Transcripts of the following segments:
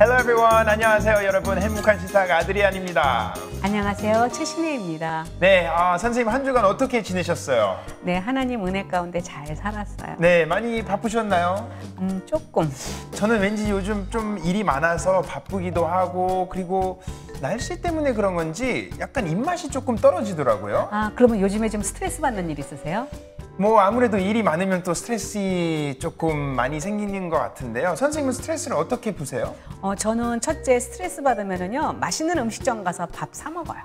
Hello everyone. 안녕하세요 여러분. 행복한 식탁 아드리안입니다. 안녕하세요. 최신혜입니다. 네, 선생님 한 주간 어떻게 지내셨어요? 네, 하나님 은혜 가운데 잘 살았어요. 네, 많이 바쁘셨나요? 조금. 저는 왠지 요즘 좀 일이 많아서 바쁘기도 하고 그리고 날씨 때문에 그런 건지 약간 입맛이 조금 떨어지더라고요. 그러면 요즘에 좀 스트레스 받는 일 있으세요? 뭐 아무래도 일이 많으면 또 스트레스 조금 많이 생기는 것 같은데요. 선생님은 스트레스를 어떻게 푸세요? 저는 첫째 스트레스 받으면은요 맛있는 음식점 가서 밥 사 먹어요.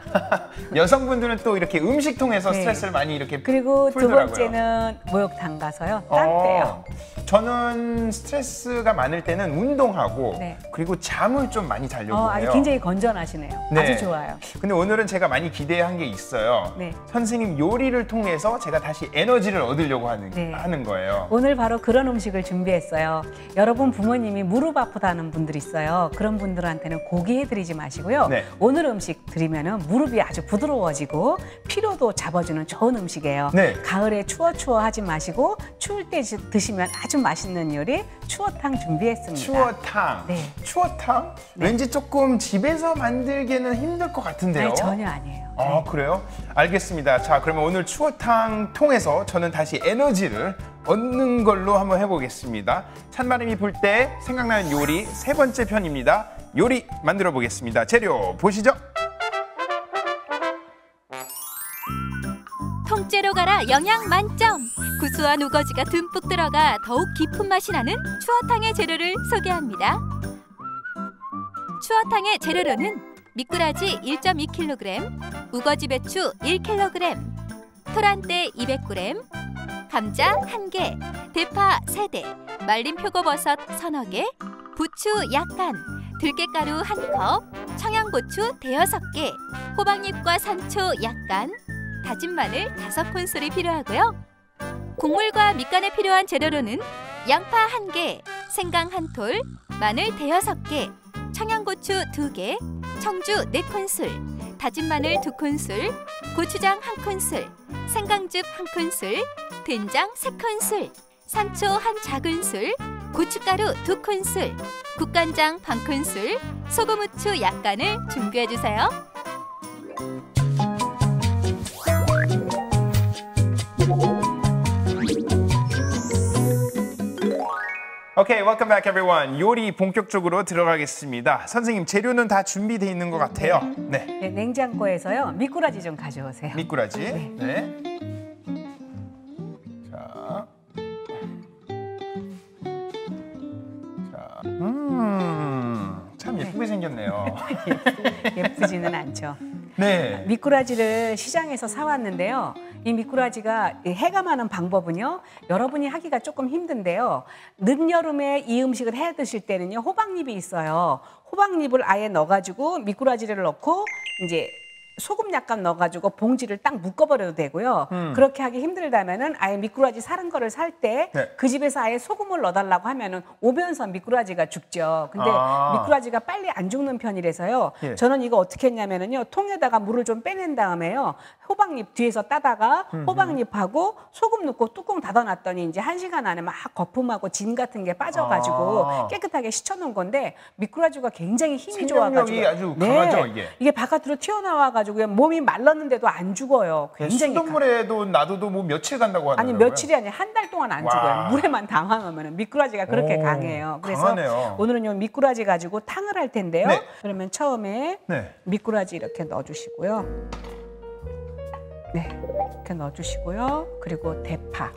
여성분들은 또 이렇게 음식통에서 네. 스트레스를 많이 이렇게 그리고 풀더라고요. 두 번째는 목욕탕 가서요 땀 빼요. 저는 스트레스가 많을 때는 운동하고 네. 그리고 잠을 좀 많이 자려고 해요. 아주 굉장히 건전하시네요. 네. 아주 좋아요. 근데 오늘은 제가 많이 기대한 게 있어요. 네. 선생님 요리를 통해서 제가 다시 에너지를 얻으려고 하는 거예요. 오늘 바로 그런 음식을 준비했어요. 여러분 부모님이 무릎 아프다는 분들 있어요. 그런 분들한테는 고기 해드리지 마시고요. 네. 오늘 음식 드리면은 무릎이 아주 부드러워지고 피로도 잡아주는 좋은 음식이에요. 네. 가을에 추워 하지 마시고 추울 때 드시면 아주 맛있는 요리 추어탕 준비했습니다. 추어탕. 네. 추어탕? 네. 왠지 조금 집에서 만들기는 힘들 것 같은데요. 아니, 전혀 아니에요. 그래요? 알겠습니다. 자, 그러면 오늘 추어탕 통해서 저는 다시 에너지를 얻는 걸로 한번 해보겠습니다. 찬바람이 불 때 생각나는 요리 세 번째 편입니다. 요리 만들어 보겠습니다. 재료 보시죠. 통째로 갈아 영양 만점! 구수한 우거지가 듬뿍 들어가 더욱 깊은 맛이 나는 추어탕의 재료를 소개합니다. 추어탕의 재료로는 미꾸라지 1.2kg, 우거지 배추 1kg, 토란대 200g, 감자 1개, 대파 3대, 말린 표고버섯 서너 개, 부추 약간, 들깨가루 1컵, 청양고추 대여섯 개, 호박잎과 산초 약간, 다진 마늘 5큰술이 필요하고요. 국물과 밑간에 필요한 재료로는 양파 1개, 생강 1톨, 마늘 대여섯 개, 청양고추 2개, 청주 4큰술, 다진 마늘 2큰술, 고추장 1큰술, 생강즙 1큰술, 된장 3큰술, 산초 1작은술, 고춧가루 2큰술, 국간장 반큰술, 소금, 후추 약간을 준비해주세요. Okay, welcome back everyone. 요리 본격적으로 들어가겠습니다. 선생님, 재료는 다 준비되어 있는 것 같아요. 네. 네, 냉장고에서요 미꾸라지 좀 가져오세요. 미꾸라지. 네. 네. 자. 참 예쁘게 생겼네요. 예쁘지는 않죠. 네. 미꾸라지를 시장에서 사왔는데요. 이 미꾸라지가 해가 많은 방법은요. 여러분이 하기가 조금 힘든데요. 늦여름에 이 음식을 해 드실 때는요. 호박잎이 있어요. 호박잎을 아예 넣어가지고 미꾸라지를 넣고 이제 소금 약간 넣어가지고 봉지를 딱 묶어버려도 되고요. 그렇게 하기 힘들다면은 아예 미꾸라지 사는 거를 살 때 그 집에서 아예 소금을 넣어달라고 하면은 오면서 미꾸라지가 죽죠. 근데 미꾸라지가 빨리 안 죽는 편이라서요. 예. 저는 이거 어떻게 했냐면은요. 통에다가 물을 좀 빼낸 다음에요. 호박잎 뒤에서 따다가 호박잎하고 소금 넣고 뚜껑 닫아놨더니 이제 1시간 안에 막 거품하고 진 같은 게 빠져가지고 깨끗하게 씻어놓은 건데 미꾸라지가 굉장히 힘이 좋아가지고 생명력이 아주 강하죠, 이게. 이게 바깥으로 튀어나와가지고 몸이 말랐는데도 안 죽어요. 굉장히 수돗물에도 놔둬도 뭐 며칠 간다고 하더라고요. 아니 며칠이 아니라 한 달 동안 안 죽어요. 물에만 담아놓으면 미꾸라지가 그렇게 강해요. 그래서 강하네요. 오늘은 요 미꾸라지 가지고 탕을 할 텐데요. 네. 그러면 처음에 네. 미꾸라지 이렇게 넣어주시고요. 네, 이렇게 넣어주시고요. 그리고 대파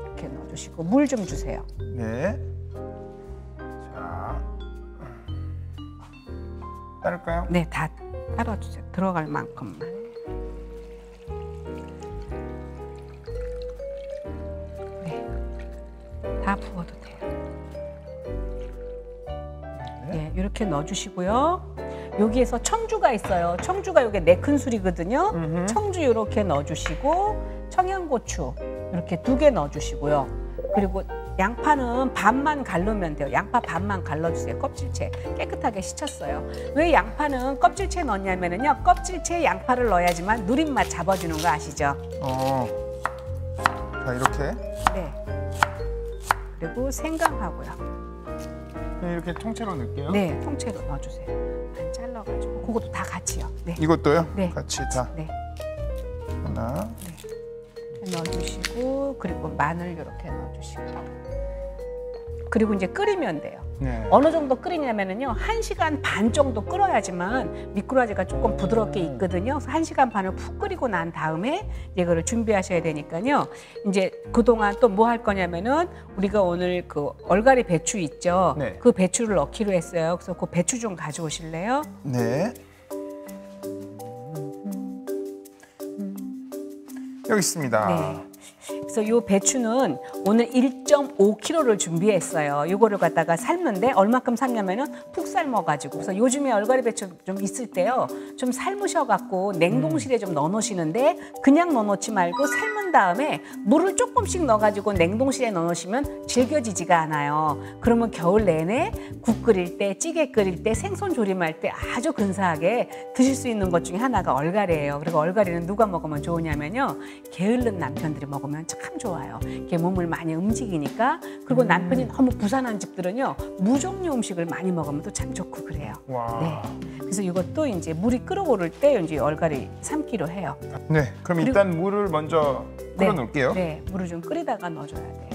이렇게 넣어주시고 물 좀 주세요. 네. 자, 따를까요? 네, 다 따라주세요. 들어갈 만큼만. 네, 다 부어도 돼요. 네, 이렇게 넣어주시고요. 여기에서 청주가 있어요. 청주가 이게 4큰술이거든요. 청주 이렇게 넣어주시고 청양고추 이렇게 2개 넣어주시고요. 그리고 양파는 반만 갈르면 돼요. 양파 반만 갈라주세요. 껍질채 깨끗하게 씻었어요. 왜 양파는 껍질채 넣냐면은요. 껍질채 양파를 넣어야지만 누린맛 잡아주는 거 아시죠? 자, 이렇게. 네. 그리고 생강하고요. 네, 이렇게 통째로 넣을게요. 네, 통째로 넣어주세요. 반 잘라가지고 그것도 다 같이요. 네. 이것도요? 네. 같이 다. 네. 하나. 네. 넣어주시고 그리고 마늘 이렇게 넣어주시고 그리고 이제 끓이면 돼요. 네. 어느 정도 끓이냐면은요 1시간 반 정도 끓여야지만 미꾸라지가 조금 부드럽게 익거든요. 그래서 1시간 반을 푹 끓이고 난 다음에 이거를 준비하셔야 되니까요. 이제 그동안 또 뭐 할 거냐면은 우리가 오늘 그 얼갈이 배추 있죠. 네. 그 배추를 넣기로 했어요. 그래서 그 배추 좀 가져오실래요? 네. 여기 있습니다. 네. 그래서 이 배추는 오늘 1.5kg를 준비했어요. 이거를 갖다가 삶는데 얼마큼 삶냐면은 푹 삶아가지고. 그래서 요즘에 얼갈이 배추 좀 있을 때요, 좀 삶으셔갖고 냉동실에 좀 넣어놓으시는데 그냥 넣어놓지 말고 삶은 다음에 물을 조금씩 넣어가지고 냉동실에 넣어놓으시면 질겨지지가 않아요. 그러면 겨울 내내 국 끓일 때, 찌개 끓일 때, 생선 조림할 때 아주 근사하게 드실 수 있는 것 중에 하나가 얼갈이에요. 그리고 얼갈이는 누가 먹으면 좋으냐면요, 게으른 남편들이 먹으면 참 좋아요. 이게 몸을 많이 움직이니까. 그리고 남편이 너무 부산한 집들은요 무종류 음식을 많이 먹으면 또 참 좋고 그래요. 와. 네. 그래서 이것도 이제 물이 끓어오를 때 이제 얼갈이 삶기로 해요. 네. 그럼 일단 물을 먼저 끓여 놓을게요. 네, 물을 좀 끓이다가 넣어줘야 돼요.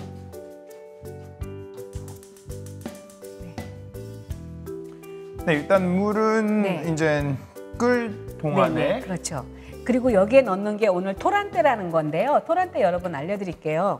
네, 일단 물은 네. 이제 끓 동안에 그렇죠. 그리고 여기에 넣는 게 오늘 토란대라는 건데요. 토란대 여러분 알려드릴게요.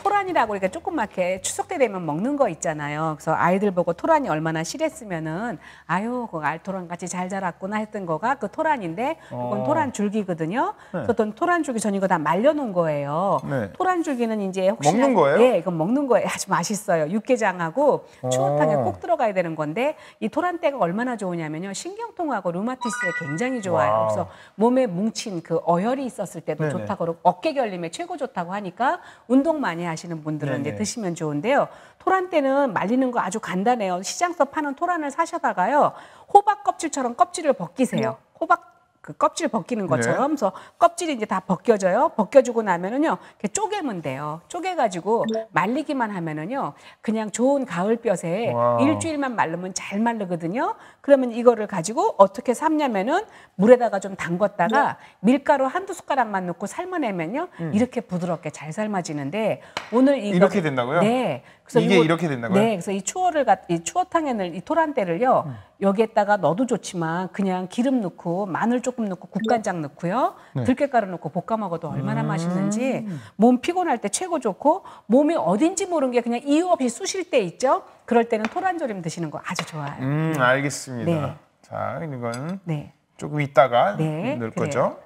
토란이라고 이렇게 조그맣게 추석 때 되면 먹는 거 있잖아요. 그래서 아이들 보고 토란이 얼마나 실했으면은 아유 그 알토란 같이 잘 자랐구나 했던 거가 그 토란인데 이건 토란 줄기거든요. 네. 그래서 토란 줄기 전 이거 다 말려놓은 거예요. 네. 토란 줄기는 이제 혹시나 먹는 거예요? 네, 이건 먹는 거예요. 아주 맛있어요. 육개장하고 추어탕에 꼭 들어가야 되는 건데 이 토란대가 얼마나 좋으냐면요, 신경통하고 류마티스에 굉장히 좋아요. 와우. 그래서 몸에 뭉친 그 어혈이 있었을 때도 네네. 좋다고 그러고 어깨 결림에 최고 좋다고 하니까 운동 많이 하시는 분들은 이제 네네. 드시면 좋은데요. 토란대는 말리는 거 아주 간단해요. 시장에서 파는 토란을 사셔다가요, 호박 껍질처럼 껍질을 벗기세요. 호박 그 껍질 벗기는 것처럼. 그래서 껍질이 이제 다 벗겨져요. 벗겨주고 나면은요, 이렇게 쪼개면 돼요. 쪼개가지고 말리기만 하면은요, 그냥 좋은 가을볕에 와우. 일주일만 말르면 잘 마르거든요. 그러면 이거를 가지고 어떻게 삶냐면은 물에다가 좀 담궜다가 밀가루 한두 숟가락만 넣고 삶아내면요, 이렇게 부드럽게 잘 삶아지는데 오늘 이렇게 된다고요? 네. 그래서 이게 이렇게 된다고요? 네. 그래서 이 추어탕에 넣을 이 토란대를요, 여기에다가 넣어도 좋지만 그냥 기름 넣고 마늘 조금 넣고 국간장 넣고요, 들깨가루 넣고 볶아 먹어도 얼마나 맛있는지. 몸 피곤할 때 최고 좋고, 몸이 어딘지 모르는 게 그냥 이유 없이 쑤실 때 있죠. 그럴 때는 토란조림 드시는 거 아주 좋아요. 알겠습니다. 네. 자, 이건 네. 조금 있다가 네, 넣을 그래요. 거죠.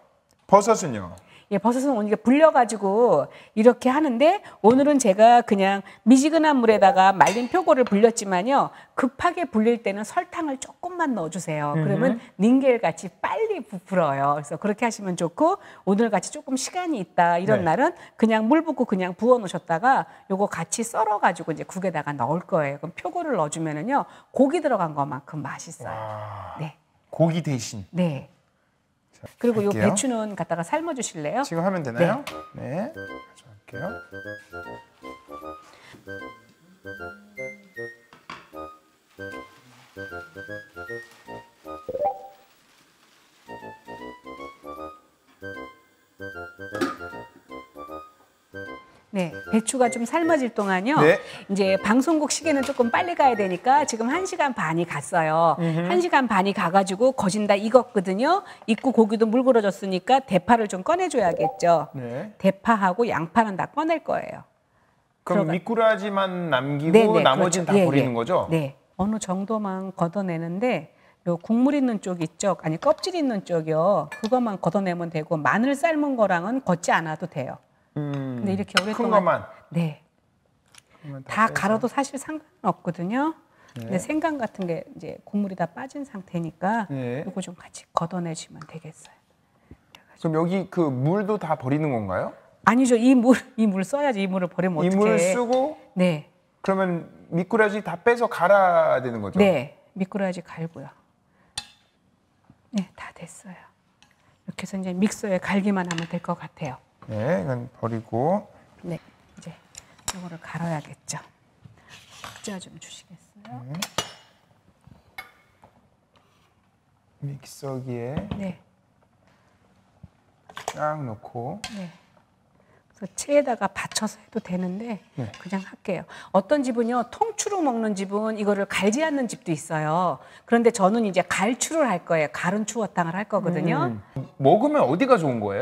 버섯은요? 예, 버섯은 오늘 이게 불려가지고 이렇게 하는데, 오늘은 제가 그냥 미지근한 물에다가 말린 표고를 불렸지만요, 급하게 불릴 때는 설탕을 조금만 넣어주세요. 그러면 닌겔같이 빨리 부풀어요. 그래서 그렇게 하시면 좋고, 오늘같이 조금 시간이 있다 이런 네. 날은 그냥 물 붓고 그냥 부어 놓으셨다가 요거 같이 썰어가지고 이제 국에다가 넣을 거예요. 그럼 표고를 넣어주면은요, 고기 들어간 것만큼 맛있어요. 와, 네, 고기 대신. 네. 그리고 요 할게요. 배추는 갖다가 삶아 주실래요? 지금 하면 되나요? 네. 가져갈게요. 네, 배추가 좀 삶아질 동안요. 네. 이제 방송국 시계는 조금 빨리 가야 되니까 지금 1시간 반이 갔어요. 1시간 반이 가가지고 거진 다 익었거든요. 익고 고기도 물그러졌으니까 대파를 좀 꺼내줘야겠죠. 네. 대파하고 양파는 다 꺼낼 거예요. 그럼 미꾸라지만 남기고 네네, 나머지는 그렇죠. 다 버리는 거죠? 네, 어느 정도만 걷어내는데 요 국물 있는 쪽 있죠? 아니 껍질 있는 쪽이요. 그것만 걷어내면 되고 마늘 삶은 거랑은 걷지 않아도 돼요. 근데 이렇게 큰 오랫동안 것만. 네. 그러면 다 빼서. 갈아도 사실 상관없거든요. 근데 네. 생강 같은 게 이제 국물이 다 빠진 상태니까 네. 이거 좀 같이 걷어내주면 되겠어요. 그럼 여기 그 물도 다 버리는 건가요? 아니죠. 이 물 써야지. 이 물을 버리면 이 어떡해. 물을 쓰고 네. 그러면 미꾸라지 다 빼서 갈아야 되는 거죠? 네. 미꾸라지 갈고요. 네, 다 됐어요. 이렇게 해서 이제 믹서에 갈기만 하면 될 것 같아요. 네, 이건 버리고. 네. 이제 이거를 갈아야겠죠. 국자 좀 주시겠어요? 믹서기에 네. 쫙 넣고. 네. 그래서 체에다가 받쳐서 해도 되는데 네. 그냥 할게요. 어떤 집은요 통추로 먹는 집은 이거를 갈지 않는 집도 있어요. 그런데 저는 이제 갈추를 할 거예요. 갈은 추어탕을 할 거거든요. 먹으면 어디가 좋은 거예요?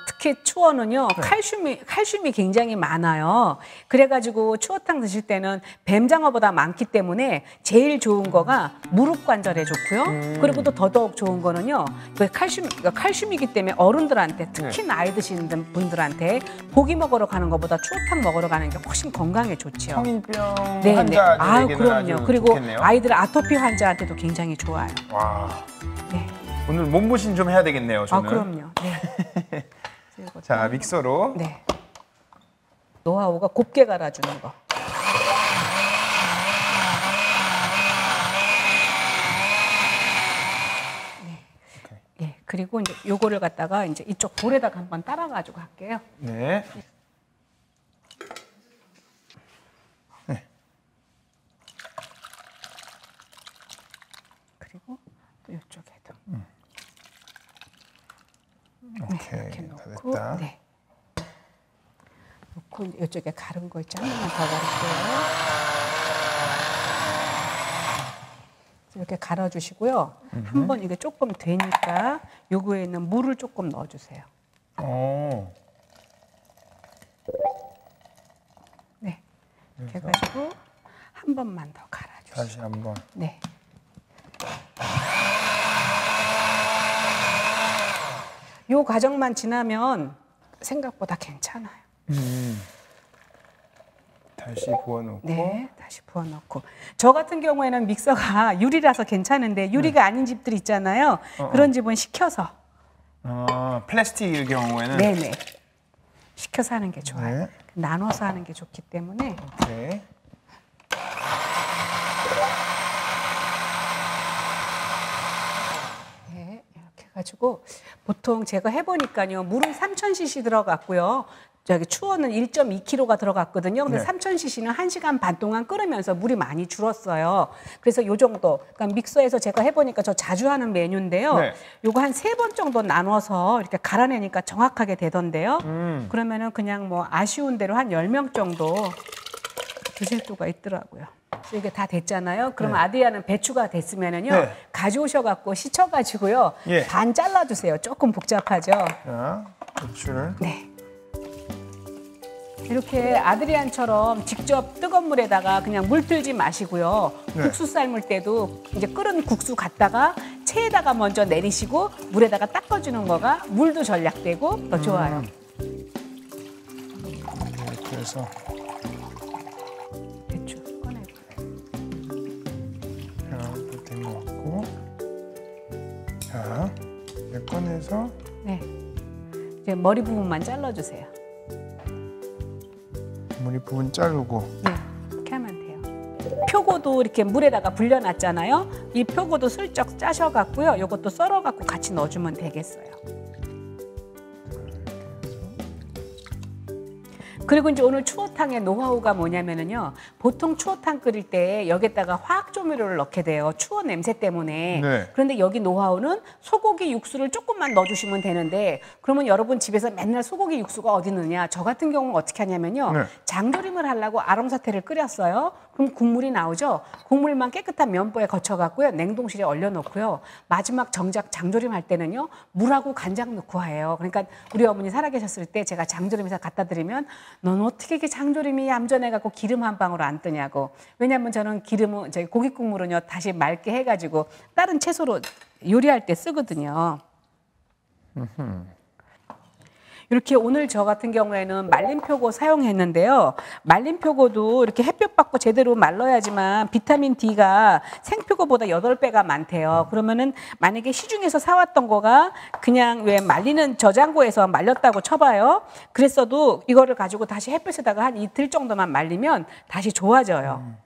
특히 추어는요 네. 칼슘이 굉장히 많아요. 그래가지고 추어탕 드실 때는 뱀장어보다 많기 때문에 제일 좋은 거가 무릎 관절에 좋고요. 그리고 또 더더욱 좋은 거는요 칼슘이기 때문에 어른들한테 특히 나이 드시는 분들한테 고기 먹으러 가는 것보다 추어탕 먹으러 가는 게 훨씬 건강에 좋죠. 성인병 네, 환자들에게는 그럼요. 아주 그리고 좋겠네요. 아이들 아토피 환자한테도 굉장히 좋아요. 와, 네. 오늘 몸보신 좀 해야 되겠네요. 저는. 그럼요. 네. 자, 믹서로. 네. 노하우가 곱게 갈아주는 거. 예, 그리고 이제 요거를 갖다가 이제 이쪽 볼에다가 한번 따라 가지고 할게요. 네. 네. 그리고 또 이쪽에도. 오케이. 이렇게 다 놓고, 됐다. 네. 놓고 이제 이쪽에 가른 거 있죠. 한 번만 더 가릴게요. 이렇게 갈아주시고요. 한번 이게 조금 되니까 요거에 있는 물을 조금 넣어주세요. 네, 이렇게 해가지고 한 번만 더 갈아주세요. 다시 한번. 네. 요 과정만 지나면 생각보다 괜찮아요. 다시 부어놓고. 네, 다시 부어놓고. 저 같은 경우에는 믹서가 유리라서 괜찮은데 유리가 아닌 집들 있잖아요. 그런 집은 식혀서. 플라스틱일 경우에는. 네네. 식혀서 하는 게 좋아요. 네. 나눠서 하는 게 좋기 때문에. 오케이. 네, 이렇게 해가지고 보통 제가 해보니까요. 물은 3000cc 들어갔고요. 저기 추어는 1.2kg가 들어갔거든요. 근데 네. 3000cc는 1시간 반 동안 끓으면서 물이 많이 줄었어요. 그래서 요 정도. 그러니까 믹서에서 제가 해보니까 저 자주 하는 메뉴인데요. 네. 요거 한 3번 정도 나눠서 이렇게 갈아내니까 정확하게 되던데요. 그러면은 그냥 뭐 아쉬운 대로 한 10명 정도 드실 수가 있더라고요. 그래서 이게 다 됐잖아요. 그러면 아드리아는 배추가 됐으면은요. 네. 가져오셔갖고 씻어가지고요. 예. 반 잘라주세요. 조금 복잡하죠. 자, 배추를. 네. 이렇게 아드리안처럼 직접 뜨거운 물에다가 그냥 물 틀지 마시고요. 네. 국수 삶을 때도 이제 끓은 국수 갖다가 체에다가 먼저 내리시고 물에다가 닦아주는 거가 물도 절약되고 더 좋아요. 이렇게 해서. 배추 꺼내고. 자, 이렇게 된 것 같고. 자, 이제 꺼내서. 네. 이제 머리 부분만 잘라주세요. 머리 부분 자르고. 네, 이렇게 하면 돼요. 표고도 이렇게 물에다가 불려놨잖아요. 이 표고도 슬쩍 짜셔갖고요. 요것도 썰어갖고 같이 넣어주면 되겠어요. 그리고 이제 오늘 추어탕의 노하우가 뭐냐면은요. 보통 추어탕 끓일 때 여기다가 화학 조미료를 넣게 돼요. 추어 냄새 때문에. 네. 그런데 여기 노하우는 소고기 육수를 조금만 넣어주시면 되는데 그러면 여러분 집에서 맨날 소고기 육수가 어디 있느냐. 저 같은 경우는 어떻게 하냐면요. 네. 장조림을 하려고 아롱사태를 끓였어요. 그럼 국물이 나오죠. 국물만 깨끗한 면보에 거쳐갖고요. 냉동실에 얼려놓고요. 마지막 정작 장조림 할 때는요. 물하고 간장 넣고 해요. 그러니까 우리 어머니 살아계셨을 때 제가 장조림에서 갖다 드리면 넌 어떻게 이렇게 장조림이 얌전해갖고 기름 한 방울 안 뜨냐고. 왜냐하면 저는 기름은 저희 고기 국물은요. 다시 맑게 해가지고 다른 채소로 요리할 때 쓰거든요. 이렇게 오늘 저 같은 경우에는 말린 표고 사용했는데요. 말린 표고도 이렇게 햇볕 받고 제대로 말라야지만 비타민 D가 생표고보다 8배가 많대요. 그러면은 만약에 시중에서 사왔던 거가 그냥 왜 말리는 저장고에서 말렸다고 쳐봐요. 그랬어도 이거를 가지고 다시 햇볕에다가 한 이틀 정도만 말리면 다시 좋아져요.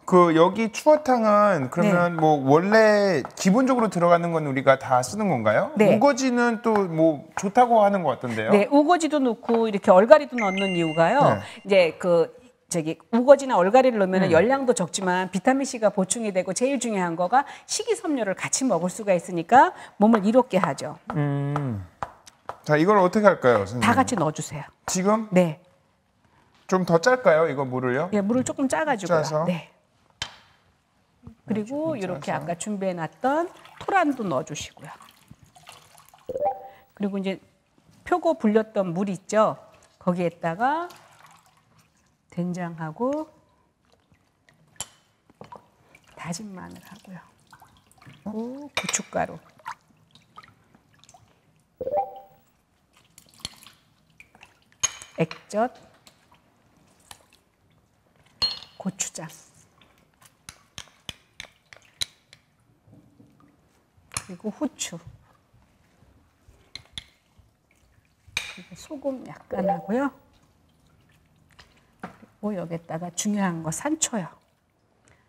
그 여기 추어탕은 그러면 뭐 원래 기본적으로 들어가는 건 우리가 다 쓰는 건가요? 네. 우거지는 또 뭐 좋다고 하는 것 같던데요. 네, 우거지도 넣고 이렇게 얼갈이도 넣는 이유가요. 네. 이제 그 저기 우거지나 얼갈이를 넣으면 열량도 적지만 비타민C가 보충이 되고 제일 중요한 거가 식이섬유를 같이 먹을 수가 있으니까 몸을 이롭게 하죠. 자, 이걸 어떻게 할까요, 선생님? 다 같이 넣어주세요. 지금? 네. 좀 더 짤까요, 이거 물을요? 예, 물을 조금 짜가지고요. 짜서? 네. 그리고 이렇게 아까 준비해놨던 토란도 넣어주시고요. 그리고 이제 표고 불렸던 물 있죠? 거기에다가 된장하고 다진 마늘 하고요. 그리고 고춧가루. 액젓. 고추장. 그리고 후추. 그리고 소금 약간 하고요. 그리고 여기다가 중요한 거 산초요.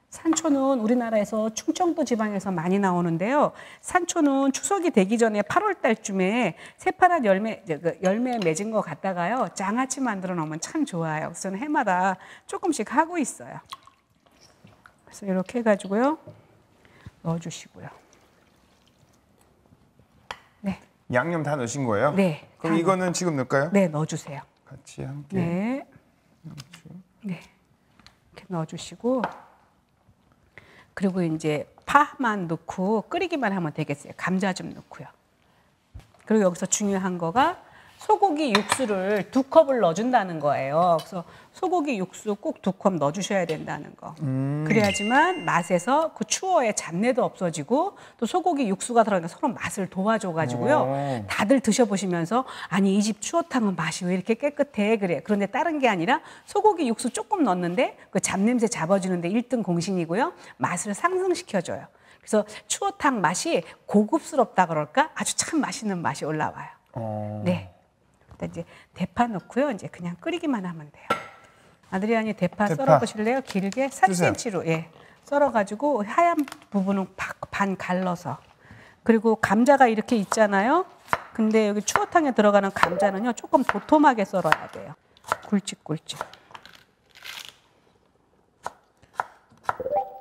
산초는 우리나라에서 충청도 지방에서 많이 나오는데요. 산초는 추석이 되기 전에 8월 달쯤에 새파란 열매 맺은 거 갖다가요. 장아찌 만들어 놓으면 참 좋아요. 그래서 저는 해마다 조금씩 하고 있어요. 그래서 이렇게 해가지고요. 넣어주시고요. 네. 양념 다 넣으신 거예요? 네. 그럼 이거는 지금 넣을까요? 네, 넣어주세요. 같이 함께. 네. 네. 이렇게 넣어주시고. 그리고 이제 파만 넣고 끓이기만 하면 되겠어요. 감자 좀 넣고요. 그리고 여기서 중요한 거가 소고기 육수를 2컵을 넣어준다는 거예요. 그래서 소고기 육수 꼭 2컵 넣어주셔야 된다는 거. 그래야지만 맛에서 그 추어의 잡내도 없어지고 또 소고기 육수가 들어가니까 서로 맛을 도와줘가지고요. 다들 드셔보시면서 아니 이 집 추어탕은 맛이 왜 이렇게 깨끗해 그래. 그런데 다른 게 아니라 소고기 육수 조금 넣었는데 그 잡냄새 잡아주는데 1등 공신이고요. 맛을 상승시켜줘요. 그래서 추어탕 맛이 고급스럽다 그럴까? 아주 참 맛있는 맛이 올라와요. 네. 이제 대파 넣고요. 이제 그냥 끓이기만 하면 돼요. 아드리안이 대파 썰어 보실래요? 길게 3cm로 예. 썰어 가지고 하얀 부분은 반 갈라서. 그리고 감자가 이렇게 있잖아요. 근데 여기 추어탕에 들어가는 감자는요. 조금 도톰하게 썰어야 돼요. 굵직굵직.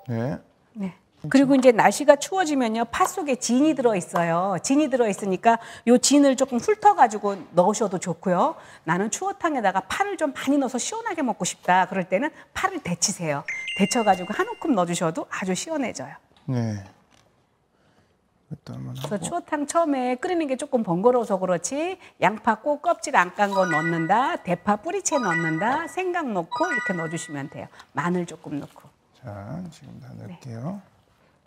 네. 네. 그리고 이제 날씨가 추워지면요. 파 속에 진이 들어있어요. 진이 들어있으니까 요 진을 조금 훑어가지고 넣으셔도 좋고요. 나는 추어탕에다가 파를 좀 많이 넣어서 시원하게 먹고 싶다. 그럴 때는 파를 데치세요. 데쳐가지고 한 움큼 넣어주셔도 아주 시원해져요. 네. 이것도 한번 하고. 그래서 추어탕 처음에 끓이는 게 조금 번거로워서 그렇지 양파 꼭 껍질 안 깐 거 넣는다. 대파 뿌리채 넣는다. 생강 넣고 이렇게 넣어주시면 돼요. 마늘 조금 넣고. 자, 지금 다 넣을게요.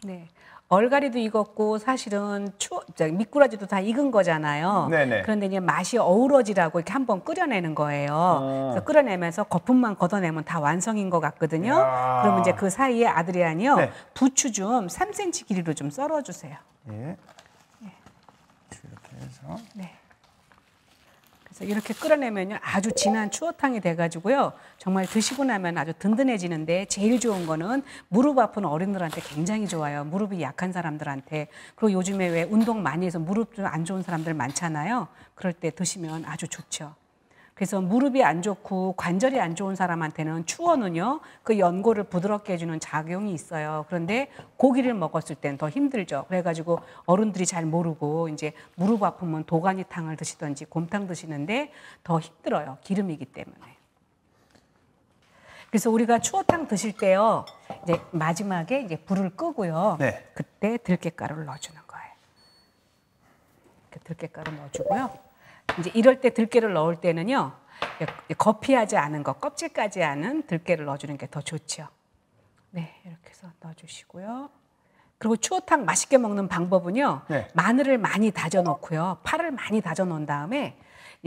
네. 얼갈이도 익었고 사실은 미꾸라지도 다 익은 거잖아요. 네네. 그런데 이제 맛이 어우러지라고 이렇게 한번 끓여내는 거예요. 그래서 끓여내면서 거품만 걷어내면 다 완성인 것 같거든요. 야. 그러면 이제 그 사이에 아드리안이요. 네. 부추 좀 3cm 길이로 좀 썰어주세요. 예. 이렇게 해서. 네. 그래서 이렇게 끓여내면요 아주 진한 추어탕이 돼가지고요 정말 드시고 나면 아주 든든해지는데 제일 좋은 거는 무릎 아픈 어린들한테 굉장히 좋아요. 무릎이 약한 사람들한테. 그리고 요즘에 왜 운동 많이 해서 무릎 좀 안 좋은 사람들 많잖아요. 그럴 때 드시면 아주 좋죠. 그래서 무릎이 안 좋고 관절이 안 좋은 사람한테는 추어는요 그 연골을 부드럽게 해주는 작용이 있어요. 그런데 고기를 먹었을 땐 더 힘들죠. 그래가지고 어른들이 잘 모르고 이제 무릎 아프면 도가니탕을 드시든지 곰탕 드시는데 더 힘들어요. 기름이기 때문에. 그래서 우리가 추어탕 드실 때요 이제 마지막에 이제 불을 끄고요. 네. 그때 들깨가루를 넣어주는 거예요. 이렇게 들깨가루 넣어주고요. 이제 이럴 때 들깨를 넣을 때는요 거피하지 않은 거 껍질까지 않은 들깨를 넣어주는 게 더 좋죠. 네, 이렇게 해서 넣어주시고요. 그리고 추어탕 맛있게 먹는 방법은요 네. 마늘을 많이 다져 놓고요 파를 많이 다져 놓은 다음에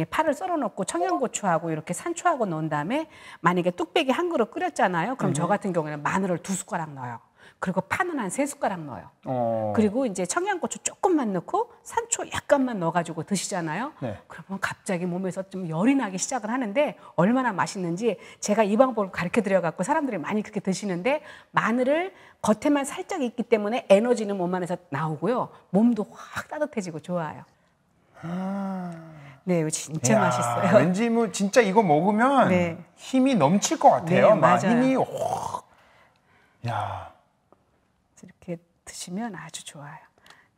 파를 썰어 놓고 청양고추하고 이렇게 산초하고 넣은 다음에 만약에 뚝배기 한 그릇 끓였잖아요. 그럼 저 같은 경우에는 마늘을 2숟가락 넣어요. 그리고 파는 한 3숟가락 넣어요. 그리고 이제 청양고추 조금만 넣고 산초 약간만 넣어가지고 드시잖아요. 네. 그러면 갑자기 몸에서 좀 열이 나기 시작을 하는데 얼마나 맛있는지 제가 이 방법을 가르쳐 드려갖고 사람들이 많이 그렇게 드시는데 마늘을 겉에만 살짝 익기 때문에 에너지는 몸 안에서 나오고요. 몸도 확 따뜻해지고 좋아요. 네, 이거 진짜 이야, 맛있어요. 왠지 뭐 진짜 이거 먹으면 네. 힘이 넘칠 것 같아요. 네, 막 맞아요. 힘이 확. 야, 이렇게 드시면 아주 좋아요.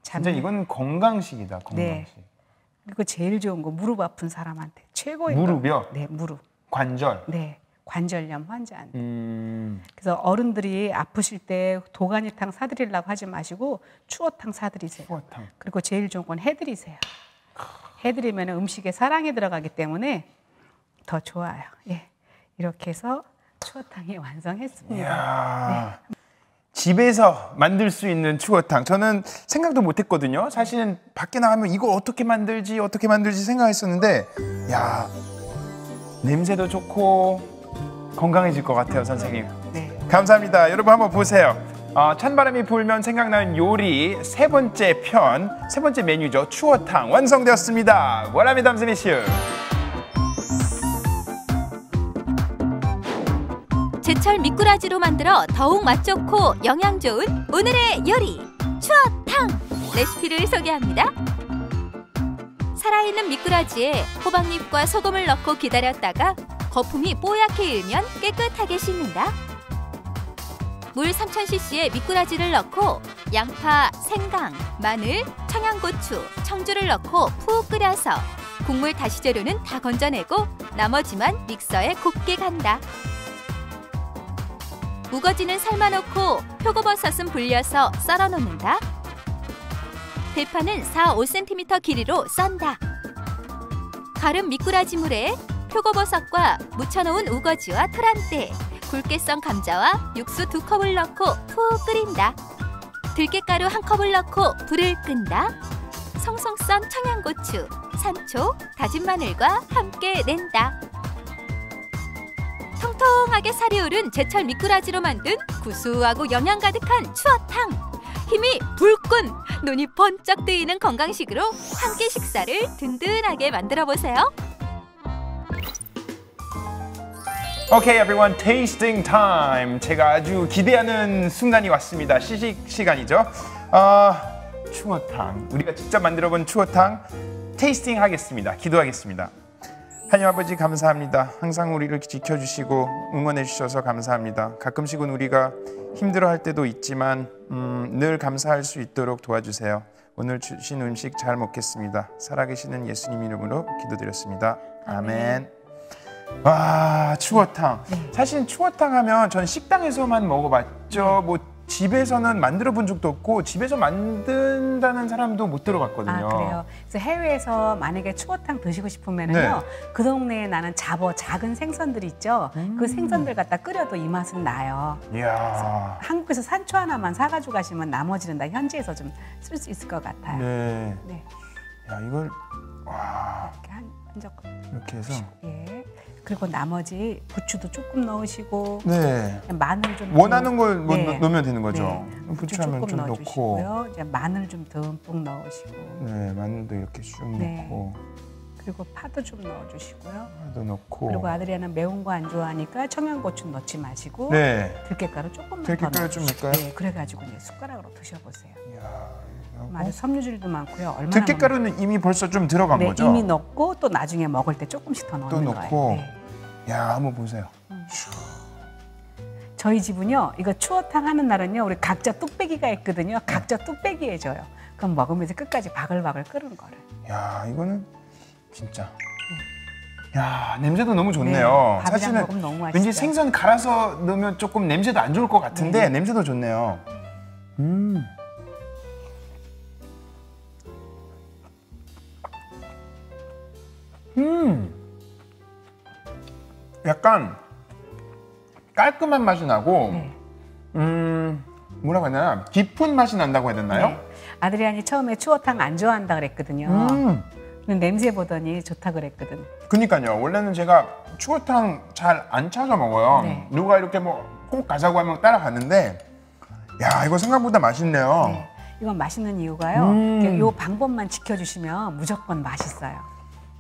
진짜 이건 건강식이다. 건강식. 네. 그리고 제일 좋은 거 무릎 아픈 사람한테 최고인 무릎이요? 거. 네, 무릎. 관절. 네, 관절염 환자한테. 음. 그래서 어른들이 아프실 때 도가니탕 사드리려고 하지 마시고 추어탕 사드리세요. 추어탕. 그리고 제일 좋은 건 해드리세요. 해드리면 음식에 사랑이 들어가기 때문에 더 좋아요. 예, 이렇게 해서 추어탕이 완성했습니다. 이야. 집에서 만들 수 있는 추어탕. 저는 생각도 못했거든요. 사실은 밖에 나가면 이거 어떻게 만들지 생각했었는데, 야, 냄새도 좋고 건강해질 것 같아요, 선생님. 네. 감사합니다. 여러분 한번 보세요. 찬바람이 불면 생각나는 요리 세 번째 메뉴죠. 추어탕 완성되었습니다. voilà, mesdames et messieurs. 제철 미꾸라지로 만들어 더욱 맛 좋고 영양 좋은 오늘의 요리 추어탕 레시피를 소개합니다. 살아있는 미꾸라지에 호박잎과 소금을 넣고 기다렸다가 거품이 뽀얗게 일면 깨끗하게 씻는다. 물 3000cc에 미꾸라지를 넣고 양파, 생강, 마늘, 청양고추, 청주를 넣고 푹 끓여서 국물 다시 재료는 다 건져내고 나머지만 믹서에 곱게 간다. 우거지는 삶아놓고 표고버섯은 불려서 썰어 놓는다. 대파는 4-5cm 길이로 썬다. 가른 미꾸라지 물에 표고버섯과 무쳐놓은 우거지와 토란대, 굵게 썬 감자와 육수 2컵을 넣고 푹 끓인다. 들깨가루 1컵을 넣고 불을 끈다. 송송 썬 청양고추, 산초, 다진 마늘과 함께 낸다. 통통하게 살이 오른 제철 미꾸라지로 만든 구수하고 영양 가득한 추어탕. 힘이 불끈, 눈이 번쩍 뜨이는 건강식으로 한 끼 식사를 든든하게 만들어 보세요. Okay, everyone, tasting time. 제가 아주 기대하는 순간이 왔습니다. 시식 시간이죠. 추어탕. 우리가 직접 만들어본 추어탕 테이스팅 하겠습니다. 기도하겠습니다. 하나님 아버지 감사합니다. 항상 우리를 지켜주시고 응원해 주셔서 감사합니다. 가끔씩은 우리가 힘들어할 때도 있지만 늘 감사할 수 있도록 도와주세요. 오늘 주신 음식 잘 먹겠습니다. 살아계시는 예수님 이름으로 기도드렸습니다. 아멘. 와, 추어탕. 사실 추어탕 하면 전 식당에서만 먹어봤죠. 뭐 집에서는 만들어 본 적도 없고 집에서 만든다는 사람도 못 들어봤거든요. 아, 그래요. 그래서 해외에서 만약에 추어탕 드시고 싶으면요, 네. 그 동네에 나는 작은 생선들 있죠. 그 생선들 갖다 끓여도 이 맛은 나요. 이야. 한국에서 산초 하나만 사가지고 가시면 나머지는 다 현지에서 좀 쓸 수 있을 것 같아요. 네. 네. 야, 이걸 와, 이렇게 한 젓갈. 이렇게 해서. 예. 그리고 나머지 부추도 조금 넣으시고, 네. 마늘 좀 원하는 걸 뭐 네. 넣으면 되는 거죠. 네. 부추하면 조금 좀 넣고. 넣어주시고요. 이제 마늘 좀 듬뿍 넣으시고, 네, 마늘도 이렇게 쭉 네. 넣고. 그리고 파도 좀 넣어주시고요. 파도 넣고. 그리고 아드리아는 매운 거 안 좋아하니까 청양고추 넣지 마시고 네. 들깨가루 조금만 들깨가루 더 좀 넣어주시고. 넣을까요? 네, 그래가지고 이제 숟가락으로 드셔보세요. 이야, 아주 섬유질도 많고요. 얼마나 들깨가루는 이미 벌써 좀 들어간 네, 거죠? 이미 넣고 또 나중에 먹을 때 조금씩 더 또 넣는 넣고. 거예요. 네. 야, 한번 보세요. 저희 집은요, 이거 추어탕 하는 날은요, 우리 각자 뚝배기가 있거든요. 각자 뚝배기 해줘요. 그럼 먹으면서 끝까지 바글바글 끓는 거를. 야, 이거는 진짜. 야, 냄새도 너무 좋네요. 네, 밥이랑 사실은 먹으면 너무 맛있죠. 왠지 생선 갈아서 넣으면 조금 냄새도 안 좋을 것 같은데 네. 냄새도 좋네요. 약간 깔끔한 맛이 나고 네. 뭐라고 해야 되나? 깊은 맛이 난다고 해야 되나요? 네. 아드리안이 처음에 추어탕 안 좋아한다 그랬거든요. 근데 냄새 보더니 좋다 그랬거든. 그니까요. 원래는 제가 추어탕 잘 안 찾아 먹어요. 네. 누가 이렇게 뭐 꼭 가자고 하면 따라가는데, 야, 이거 생각보다 맛있네요. 네. 이건 맛있는 이유가요. 요 방법만 지켜주시면 무조건 맛있어요.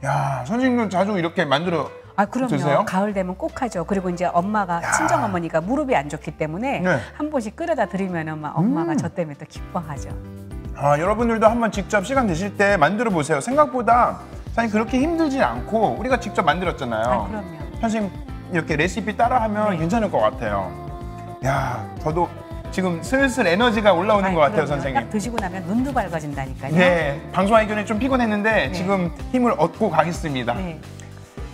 야, 선생님은 자주 이렇게 만들어 아, 그럼요. 드세요? 가을 되면 꼭 하죠. 그리고 이제 엄마가, 야. 친정 어머니가 무릎이 안 좋기 때문에 네. 한 번씩 끓여다 드리면 막 엄마가 저 때문에 또 기뻐하죠. 아, 여러분들도 한번 직접 시간 되실 때 만들어 보세요. 생각보다 사실 그렇게 힘들지 않고 우리가 직접 만들었잖아요. 아, 그럼요. 선생님 이렇게 레시피 따라하면 네. 괜찮을 것 같아요. 야, 저도 지금 슬슬 에너지가 올라오는 것 같아요, 그럼요. 선생님. 딱 드시고 나면 눈도 밝아진다니까요. 네, 방송하기 전에 좀 피곤했는데 네. 지금 힘을 얻고 가겠습니다. 네.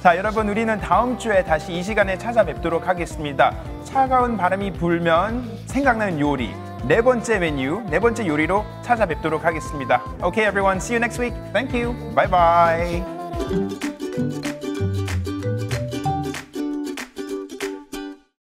자, 여러분, 우리는 다음 주에 다시 이 시간에 찾아뵙도록 하겠습니다. 차가운 바람이 불면 생각나는 요리, 네 번째 메뉴, 네 번째 요리로 찾아뵙도록 하겠습니다. Okay, everyone, see you next week. Thank you. Bye bye.